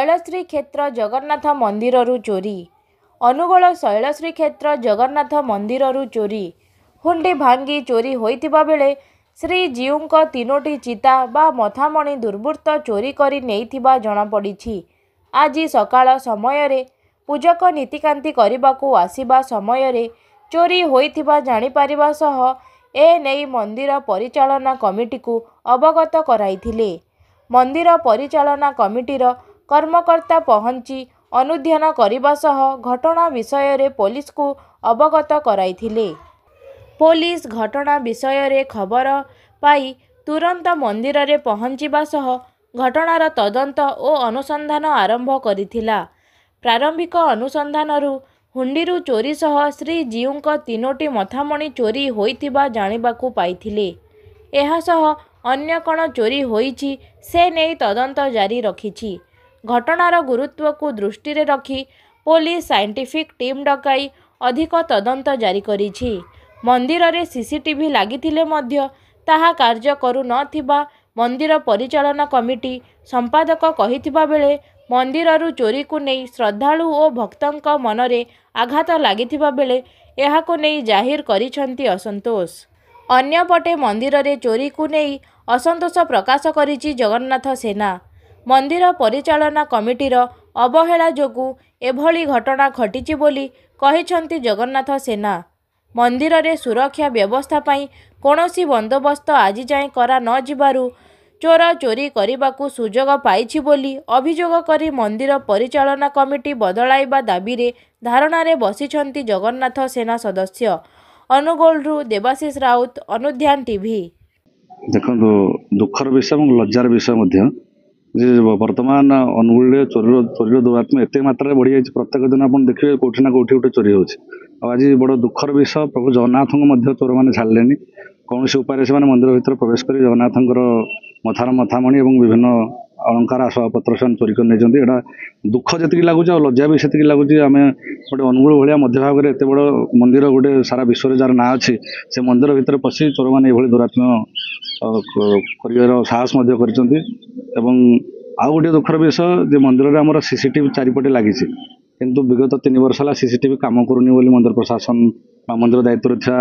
शैलश्री क्षेत्र जगन्नाथ मंदिररू चोरी। अनुगोल शैलश्री क्षेत्र जगन्नाथ मंदिररू चोरी। हुंडी भांगी चोरी होइतिबा बेले श्रीजीउंक तीनोटी चिता बा मथामणी दुर्बृत्त चोरी करि नेइथिबा जणापड़िछि। आज सकाळ समयरे पूजक नीतिकांति करबाकू आसिबा समयरे चोरी होइथिबा जानिपारिबा सह ए नेई मंदिर परिचालना कमिटी को अवगत कराइथिले। मंदिर परिचालना कमिटीर कर्मकर्ता पहुंची अनुध्यान करने सह घटना विषय रे पुलिस को अवगत कराइथिले। पुलिस घटना विषय रे खबर पाई तुरंत मंदिर रे पहुंचीबा सह घटनार तदंत और अनुसंधान आरंभ करिथिला। प्रारंभिक अनुसंधानरू हुंडीरू चोरी सह श्रीजीउंक तीनोटी मथामणी चोरी होइथिबा जानिबाकू पाइथिले। एहा सह अन्य कण चोरी होइछि से नेई तदंत जारी रखिछि। घटनार गुरुत्व को दृष्टि रे रखी पुलिस साइंटिफिक टीम डकाई अधिक तदंत जारी करिछि। मंदिर रे सीसीटीवी लागिथिले मध्य ताहा कार्य करू नथिबा मंदिर परिचालना कमिटी संपादक कहिथिबा बेले मंदिररू चोरी को नहीं श्रद्धालु और भक्तंक मनरे आघात लागिथिबा बेले एहाको नहीं जाहिर करिसंती असंतोष। अन्यपटे मंदिर रे चोरी को नहीं असंतोष प्रकाश करिछि जगन्नाथ सेना। मंदिर परिचालना कमिटीर अवहेला जोगु एभली घटना घटिछि बोली कहिसंती जगन्नाथ सेना। मंदिर रे सुरक्षा व्यवस्था पाई कोनोसी बंदोबस्त आज जाए करा न जिबारु चोर चोरी करबाकू सुजोग पाइछि बोली अभियोग करी मंदिर परिचालना कमिटी बदलाइबा दाबी रे धारणा रे बसिछंती जगन्नाथ सेना सदस्य। अनुगोलरू देवाशीष राउत, अनुध्यान टीवी। देखो दुखर विषय और लज्जार विषय मध्य वर्तमान अनुगुल चोरीर दुरात्मा एत मात्रा बढ़ी जाए। प्रत्येक दिन आप देखिए कौटी ना कौटी गोटे चोरी होची। आज बड़ दुखर विषय प्रभु जगन्नाथ को चोर मैंने छाड़े कौन उपाय से मंदिर भीतर प्रवेश कर जगन्नाथ मथार मथामणी और विभिन्न अलंकार आसबाबपत्र से चोरी कर नहीं। दुख जी लगुच और लज्जा भी से लगुच। आम गोटे अनुगुल भाया मध्य भाग में एत बड़ मंदिर गोटे सारा विश्व जार ना अच्छी से मंदिर भीतर पशि चोर मैंने ये दुरात्मा कर साहस कर। आउ गोटे दुखर विषय जे मंदिर में आम सीसीटीवी चारिपटे लगी किंतु विगत 3 वर्ष है सीसीटीवी काम करूनी बोली मंदिर प्रशासन मंदिर दायित्व था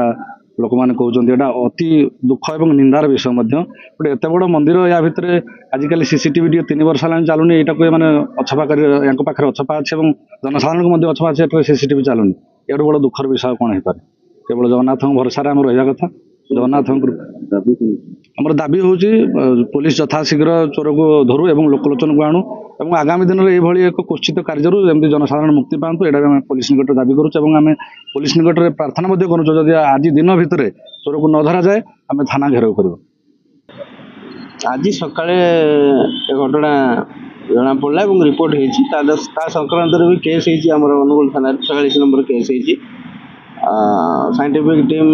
लोक मैंने कहते हैं। अति दुख और निंदार विषय गोटे एत बड़ मंदिर या भितर आजिकल सीसीटीवी 3 वर्ष है चलुनी। यहाँ को मैंने अछपा कर पाखे अछपा अच्छे और जनसाधारण को अछपा अच्छे सीसीटीवी चलुनी। ये बड़ दुखर विषय कौन हो पारे। केवल जगन्नाथ भरोसा आम रहा कथा। जगन्नाथ आमर दाबी हूँ पुलिस यथाशीघ्र चोर को धरू और लोकलोचन को आणु और आगामी दिन में ये एक कुत्सित कार्य जमी जनसाधारण मुक्ति पातु यहाँ पुलिस निकट दाबी करुँ। आम पुलिस निकट में प्रार्थना करुँ आज दिन भितर चोर को न धरा जाए आम थाना घेराव कर। आज सकाଳେ घटना जना पड़ा और रिपोर्ट होता संक्रांत भी केस होमर अनुगुल थाना 46 नंबर केस होती। साइंटिफिक टीम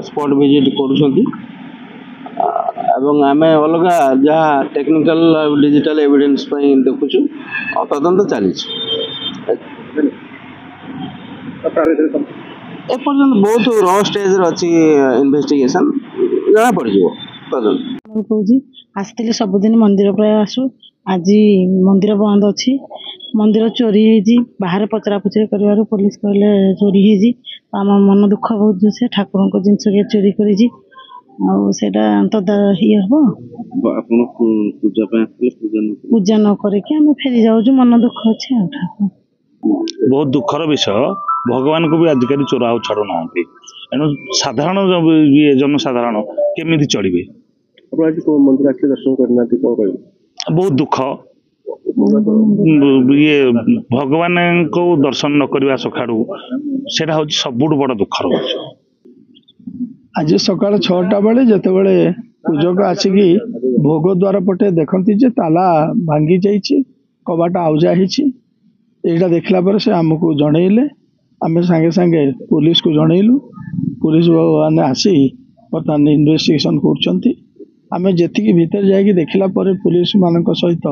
स्पॉट विजिट करुँच आम अलग जहाँ टेक्निकल डिजिटल एविडेंस देखुचु तदंत चली एपर्यंत बहुत र स्टेज अच्छी इन्वेस्टिगेशन जना पड़ तदंत कौजी आसती सबुदिन मंदिर प्राय आसु आज मंदिर बंद अच्छी मंदिर चोरी होती बाहर पचरा पुचरी कर पुलिस कहले चोरी होती आम मन दुख बहुत से ठाकुर को जिनस चोरी कर ये हम पूजा न करके फेरी जाऊँ मन दुख अच्छे। बहुत दुखर विषय भगवान को भी आजिकल चोर आउ छाड़ू ना एणु साधारण ये जनसाधारण केमी चलिए बहुत दुख। ये भगवान को दर्शन न करवा सकाड़ू से सबुठ बड़ दुखर विषय। आज सकाल 6टा बेले जितेबाला पूजक आसिकी भोग द्वार पटे देखती जे ताला भांगी जाइए कबाट आउजा होटा देखला पर से आमको जनइले आम सांगे सांगे पुलिस को जनइलु। पुलिस मैंने आसी बर्तमान इन्वेस्टिगेशन करें। जी भीतर जाकि देखला पर पुलिस मान सहित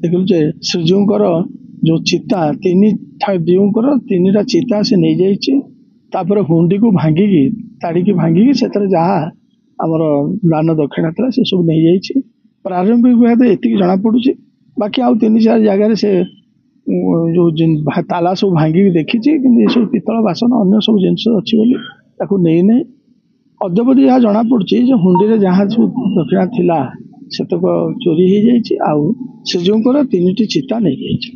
देखल श्रीजीउंकर जो चिता 3टा चिता से नहीं जापर हुंडी को भांगिकी ताड़िकी भांगिकी से जहाँ आमर दान दक्षिणा था से सब नहीं जाइए। प्रारंभिक भाव ये जना पड़ू ବାକି ଆଉ 3-4 ଜାଗାରେ ସେ ଯେଉଁ ତାଲା ସବୁ ଭାଙ୍ଗିକି ଦେଖିଛି, କିନ୍ତୁ ଏସବୁ ପିତ୍ତଳ ବାସନ ଅନ୍ୟ ସବୁ ଜିନିଷ ଅଛି ବୋଲି ତାକୁ ନେଇନାହିଁ। ଅଦ୍ୟପତି ଯାହା ଜଣାପଡ଼ୁଛି ଯେ ହୁଣ୍ଡିରେ ଯାହା ସବୁ ଦକ୍ଷିଣା ଥିଲା ସେତକ ଚୋରି ହେଇଯାଇଛି, ଆଉ ଶ୍ରୀଜୀଉଙ୍କର 3ଟି ଚିତା ନେଇଯାଇଛି।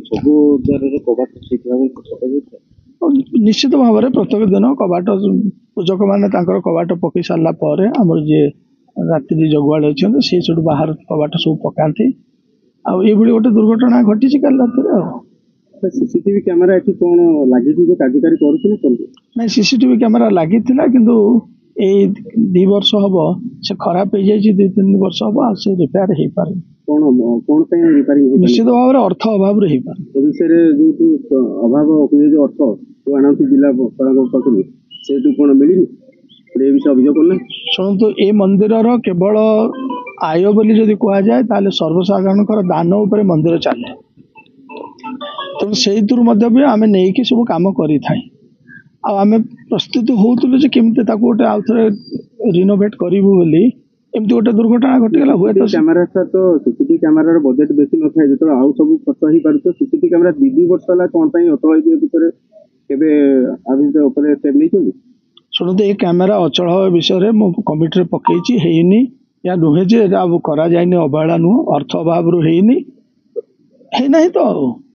ସବୁ ଦ୍ୱାରରେ କବାଟ ସେଇଥିପାଇଁ ନିଶ୍ଚିତ ଭାବରେ ପ୍ରତ୍ୟେକ ଦିନ କବାଟ ପୂଜକମାନେ ତାଙ୍କର କବାଟ ପକାଇ ସାରିଲା ପରେ ଆମର ଯିଏ ରାତ୍ରି ଜଗୁଆଳି ଅଛନ୍ତି ସେ ସେଠୁ ବାହାର କବାଟ ସବୁ ପକାନ୍ତି। ଆଉ ଏଇଭଳି ଗୋଟେ ଦୁର୍ଘଟଣା ଘଟିଛି କାଲି ରାତିରେ। ଆଉ ସିସିଟିଭି କ୍ୟାମେରା ଏଠି କ'ଣ ଲାଗିଛି ଯେ କାର୍ଯ୍ୟକାରୀ କରୁଛି ନା କେମିତି? ନାଇଁ, ସିସିଟିଭି କ୍ୟାମେରା ଲାଗିଥିଲା, କିନ୍ତୁ ଏଇ 2 ବର୍ଷ ହବ ସେ ଖରାପ ହେଇଯାଇଛି। 2-3 ବର୍ଷ ହବ ଆଉ ସେ ରିପେୟାର ହେଇପାରୁନି। କ'ଣ ପାଇଁ ରିପାରିଂ? ନିଶ୍ଚିତ ଭାବରେ ଅର୍ଥ ଅଭାବରେ ହେଇପାରେ। ଏ ବିଷୟରେ ଯୋଉ ଅଭାବ ହୁଏ, ଯୋଉ ଅର୍ଥ ଯୋଉ ଆଣନ୍ତି ଜିଲ୍ଲା ପାଖରୁ, ସେଇଠୁ କ'ଣ ମିଳିନି? ଏ ବିଷୟ ଅଭିଯୋଗ କଲେ ଶୁଣନ୍ତୁ, ଏ ମନ୍ଦିରର କେବଳ ଆୟ ବୋଲି ଯଦି କୁହାଯାଏ ତାହେଲେ ସର୍ବସାଧାରଣଙ୍କର ଦାନ ଉପରେ ମନ୍ଦିର ଚାଲେ। ତେଣୁ ସେଇଥିରୁ ମଧ୍ୟ ବି ଆମେ ନେଇକି ସବୁ କାମ କରିଥାଏ। ଆଉ ଆମେ ପ୍ରସ୍ତୁତ ହେଉଥିଲୁ ଯେ କେମିତି ତାକୁ ଗୋଟେ ଆଉ ଥରେ ରିନୋଭେଟ୍ କରିବୁ ବୋଲି। ଏମିତି ଗୋଟେ ଦୁର୍ଘଟଣା ଘଟିଗଲା। ହୁଏତ କ୍ୟାମେରା ତ ସିସିଟିଭି କ୍ୟାମେରାର ବଜେଟ୍ ବେଶୀ ନଥାଏ, ଯେତେବେଳେ ଆଉ ସବୁ ଖର୍ଚ୍ଚ ହେଇପାରୁଥିବ। ସିସିଟିଭି କ୍ୟାମେରା 2 ବର୍ଷ ହେଲା କ'ଣ ପାଇଁ ଅଚଳ ହେଇଯିବ ଭିତରେ କେବେ ଉପରେ ଷ୍ଟେପ୍ ନେଇଛନ୍ତି? ଶୁଣନ୍ତୁ, ଏ କ୍ୟାମେରା ଅଚଳ ହେବା ବିଷୟରେ ମୁଁ କମିଟିରେ ପକେଇଛି, ହେଇନି। ଏହା ନୁହେଁ ଯେ ଏଇଟା ଆଉ କରାଯାଇନି, ଅବହେଳା ନୁହଁ, ଅର୍ଥ ଅଭାବରୁ ହେଇନି, ହେଇନାହିଁ ତ ଆଉ।